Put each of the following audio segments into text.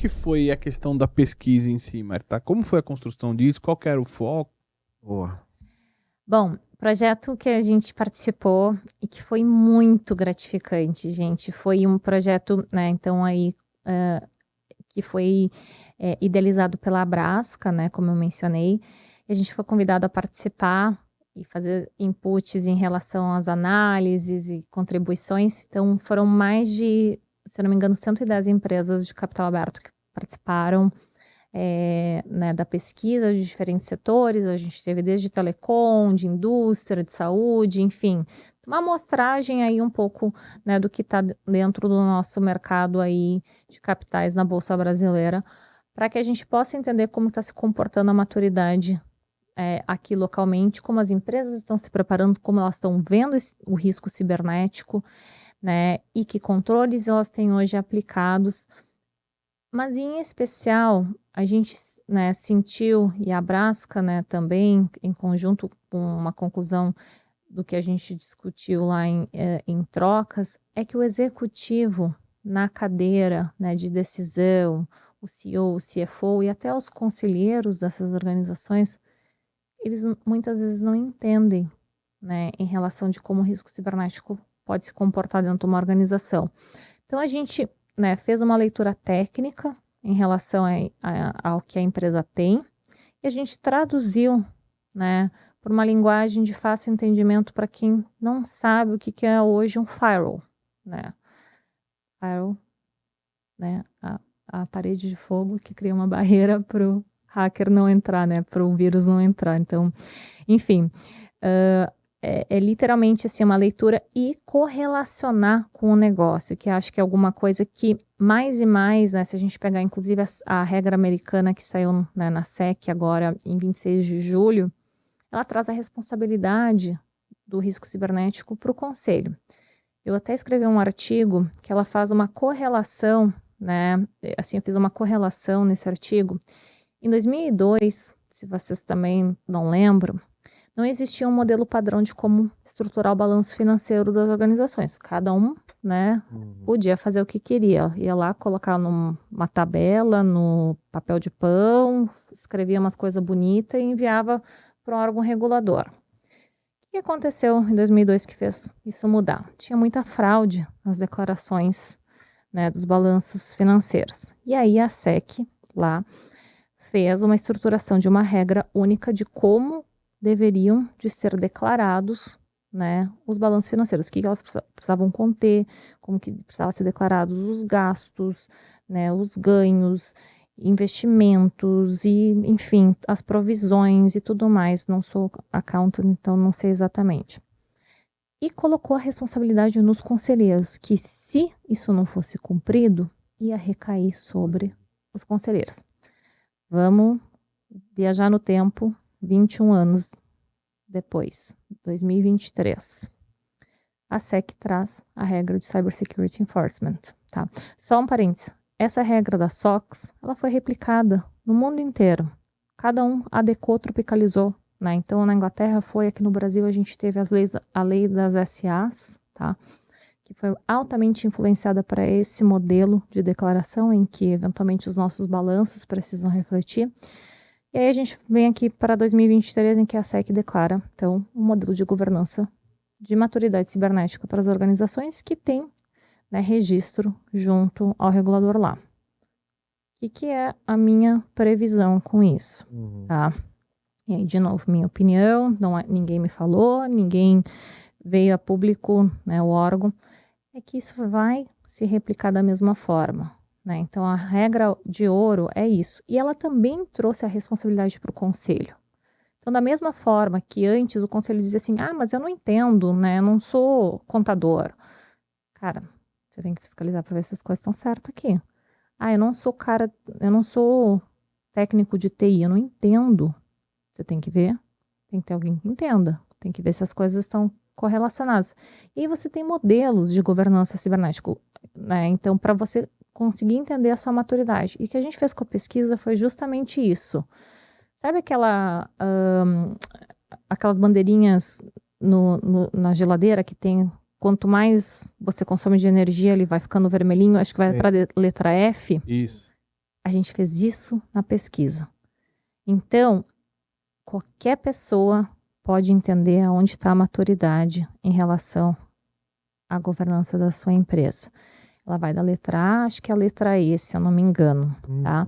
que foi a questão da pesquisa em si, Marta? Como foi a construção disso? Qual que era o foco? Boa. Bom, projeto que a gente participou e que foi muito gratificante, gente. Foi um projeto, né, então aí, que foi idealizado pela Abrasca, né, como eu mencionei. E a gente foi convidado a participar e fazer inputs em relação às análises e contribuições. Então, foram mais de, se eu não me engano, 110 empresas de capital aberto que participaram né, da pesquisa de diferentes setores. A gente teve desde telecom, de indústria, de saúde, enfim, uma amostragem aí um pouco, né, do que está dentro do nosso mercado aí de capitais na Bolsa Brasileira, para que a gente possa entender como está se comportando a maturidade aqui localmente, como as empresas estão se preparando, como elas estão vendo o risco cibernético, né, e que controles elas têm hoje aplicados. Mas, em especial, a gente, né, sentiu, e a Abrasca, né, também, em conjunto com uma conclusão do que a gente discutiu lá em trocas, é que o executivo na cadeira, né, de decisão, o CEO, o CFO e até os conselheiros dessas organizações, eles muitas vezes não entendem, né, em relação de como o risco cibernético pode se comportar dentro de uma organização. Então, a gente, né, fez uma leitura técnica em relação ao que a empresa tem e a gente traduziu, né, por uma linguagem de fácil entendimento para quem não sabe o que é hoje um firewall, né? Firewall, né, a parede de fogo que cria uma barreira para o hacker não entrar, né, para o vírus não entrar. Então, enfim, é literalmente assim, uma leitura e correlacionar com o negócio, que acho que é alguma coisa que mais e mais, né, se a gente pegar inclusive a regra americana que saiu, né, na SEC agora em 26 de julho, ela traz a responsabilidade do risco cibernético para o conselho. Eu até escrevi um artigo que ela faz uma correlação, né, assim, eu fiz uma correlação nesse artigo. Em 2002, se vocês também não lembram, não existia um modelo padrão de como estruturar o balanço financeiro das organizações. Cada um, né, podia fazer o que queria. Ia lá colocar numa tabela, no papel de pão, escrevia umas coisas bonitas e enviava para um órgão regulador. O que aconteceu em 2002 que fez isso mudar? Tinha muita fraude nas declarações, né, dos balanços financeiros. E aí a SEC lá fez uma estruturação de uma regra única de como deveriam de ser declarados, né, os balanços financeiros, o que elas precisavam conter, como que precisavam ser declarados os gastos, né, os ganhos, investimentos e, enfim, as provisões e tudo mais. Não sou accountant, então não sei exatamente. E colocou a responsabilidade nos conselheiros, que se isso não fosse cumprido, ia recair sobre os conselheiros. Vamos viajar no tempo, 21 anos depois, 2023. A SEC traz a regra de Cybersecurity Enforcement, tá? Só um parênteses. Essa regra da SOX, ela foi replicada no mundo inteiro. Cada um adequou, tropicalizou, né? Então, na Inglaterra foi, aqui no Brasil a gente teve a lei das SAs, tá? Que foi altamente influenciada para esse modelo de declaração em que, eventualmente, os nossos balanços precisam refletir. E aí a gente vem aqui para 2023, em que a SEC declara, então, um modelo de governança de maturidade cibernética para as organizações que tem, né, registro junto ao regulador lá. O que é a minha previsão com isso? Tá? E aí, de novo, minha opinião, ninguém me falou, ninguém veio a público, né, o órgão, é que isso vai se replicar da mesma forma. Né? Então, a regra de ouro é isso. E ela também trouxe a responsabilidade para o conselho. Então, da mesma forma que antes o conselho dizia assim, mas eu não entendo, né? Eu não sou contador. Cara, você tem que fiscalizar para ver se as coisas estão certas aqui. Eu não sou técnico de TI, eu não entendo. Você tem que ver, tem que ter alguém que entenda. Tem que ver se as coisas estão correlacionadas. E aí você tem modelos de governança cibernética, né? Então, para você conseguir entender a sua maturidade. E o que a gente fez com a pesquisa foi justamente isso. Sabe aquelas bandeirinhas na geladeira que tem, quanto mais você consome de energia, ele vai ficando vermelhinho, acho que vai para a letra F? Isso. A gente fez isso na pesquisa. Então, qualquer pessoa pode entender aonde está a maturidade em relação à governança da sua empresa. Ela vai da letra A, acho que é a letra E, se eu não me engano, tá?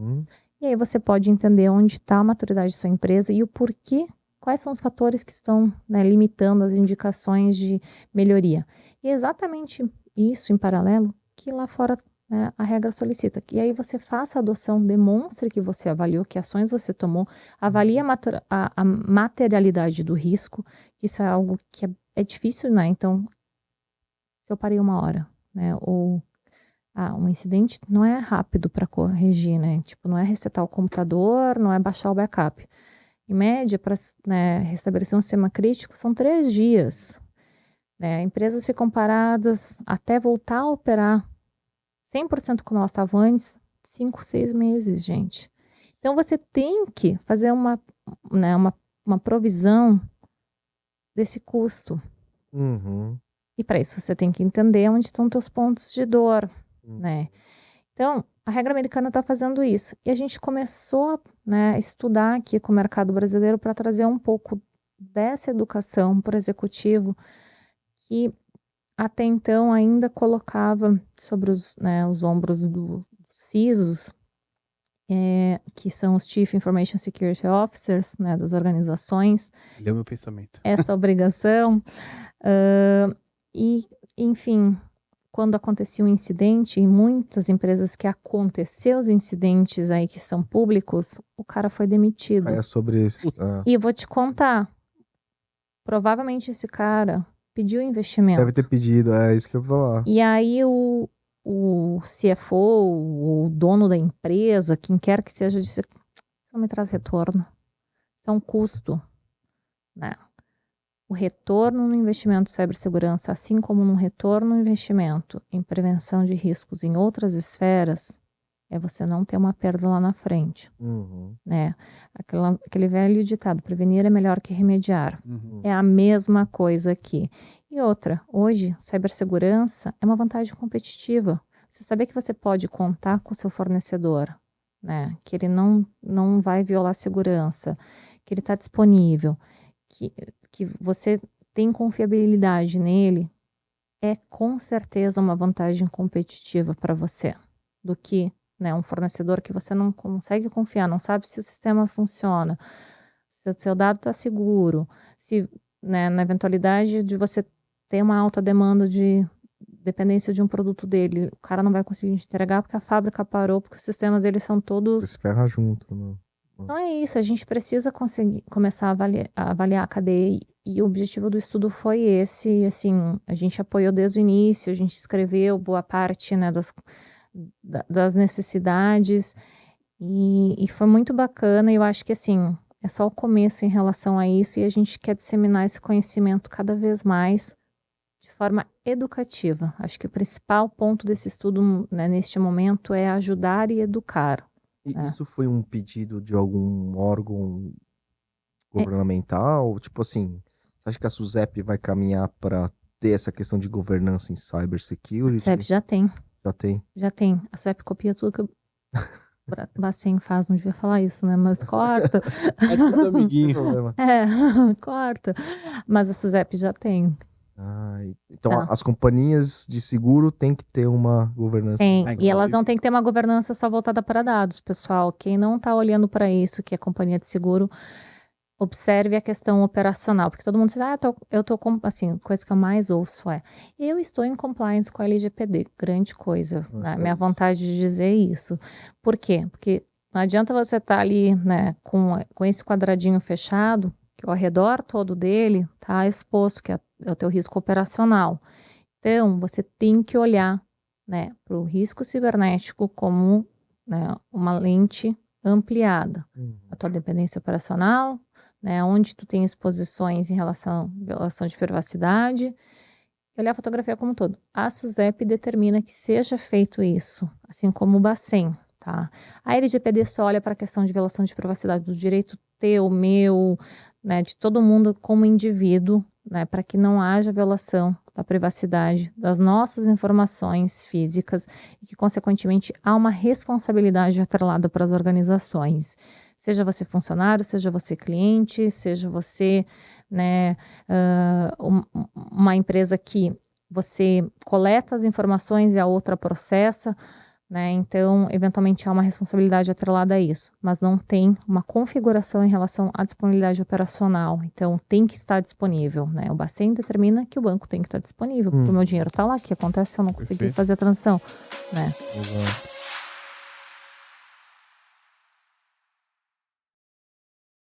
E aí você pode entender onde está a maturidade da sua empresa e o porquê, quais são os fatores que estão, né, limitando as indicações de melhoria. E é exatamente isso, em paralelo, que lá fora, né, a regra solicita. E aí você faça a adoção, demonstre que você avaliou, que ações você tomou, avalie a materialidade do risco, que isso é algo que é difícil, né? Então, se eu parei 1 hora, né, ou um incidente não é rápido para corrigir, né? Tipo, não é resetar o computador, não é baixar o backup. Em média, para, né, restabelecer um sistema crítico, são 3 dias. Né? Empresas ficam paradas até voltar a operar 100% como elas estavam antes, 5, 6 meses, gente. Então, você tem que fazer uma provisão desse custo. E para isso, você tem que entender onde estão teus pontos de dor, né? Então, a regra americana está fazendo isso. E a gente começou, né, a estudar aqui com o mercado brasileiro para trazer um pouco dessa educação para o executivo, que até então ainda colocava sobre os ombros dos CISOs, que são os Chief Information Security Officers, né, das organizações. Leu meu pensamento. Essa obrigação. E, enfim, quando acontecia um incidente, em muitas empresas que aconteceu os incidentes aí que são públicos, o cara foi demitido. É sobre isso. E eu vou te contar, provavelmente esse cara pediu investimento. Deve ter pedido, é isso que eu vou falar. E aí o CFO, o dono da empresa, quem quer que seja, disse, isso não me traz retorno. Isso é um custo, né? O retorno no investimento em cibersegurança, assim como no retorno no investimento em prevenção de riscos em outras esferas, é você não ter uma perda lá na frente. Né? Aquele velho ditado, prevenir é melhor que remediar. É a mesma coisa aqui. E outra, hoje, cibersegurança é uma vantagem competitiva. Você saber que você pode contar com o seu fornecedor, né? Que ele não vai violar a segurança, que ele está disponível, que você tem confiabilidade nele, é com certeza uma vantagem competitiva para você, do que, né, um fornecedor que você não consegue confiar, não sabe se o sistema funciona, se o seu dado está seguro, se, né, na eventualidade de você ter uma alta demanda de dependência de um produto dele, o cara não vai conseguir entregar porque a fábrica parou, porque os sistemas deles são todos... Você se ferra junto, né? Não é isso, a gente precisa começar a avaliar a cadeia e o objetivo do estudo foi esse, assim, a gente apoiou desde o início, a gente escreveu boa parte, né, das necessidades e foi muito bacana e eu acho que, assim, é só o começo em relação a isso e a gente quer disseminar esse conhecimento cada vez mais de forma educativa. Acho que o principal ponto desse estudo, né, neste momento é ajudar e educar. E isso foi um pedido de algum órgão governamental? Tipo assim, você acha que a SUSEP vai caminhar para ter essa questão de governança em cybersecurity? A SUSEP já tem. Já tem? Já tem. A SUSEP copia tudo que o Bacen faz, não devia falar isso, né? Mas corta. É tudo amiguinho. Corta. Mas a SUSEP já tem. Então as companhias de seguro têm que ter uma governança. Tem, e elas não têm que ter uma governança só voltada para dados, pessoal. Quem não está olhando para isso, que é companhia de seguro, observe a questão operacional, porque todo mundo diz, eu tô assim, coisa que eu mais ouço eu estou em compliance com a LGPD, grande coisa, né? Minha vontade de dizer isso. Por quê? Porque não adianta você estar ali, né, com esse quadradinho fechado, que ao redor todo dele está exposto, que é o teu risco operacional. Então, você tem que olhar, né, para o risco cibernético como, né, uma lente ampliada. A tua dependência operacional, né, onde tu tem exposições em relação à violação de privacidade, e olhar a fotografia como um todo. A SUSEP determina que seja feito isso, assim como o Bacen, tá? A LGPD só olha para a questão de violação de privacidade, do direito teu, meu, né, de todo mundo como indivíduo, né, para que não haja violação da privacidade das nossas informações físicas e que, consequentemente, há uma responsabilidade atrelada para as organizações. Seja você funcionário, seja você cliente, seja você, né, uma empresa que você coleta as informações e a outra processa, né? Então, eventualmente há uma responsabilidade atrelada a isso, mas não tem uma configuração em relação à disponibilidade operacional. Então, tem que estar disponível, né? O Bacen determina que o banco tem que estar disponível, porque o meu dinheiro está lá, o que acontece se eu não conseguir Perfeito. fazer a transação, né? Exato.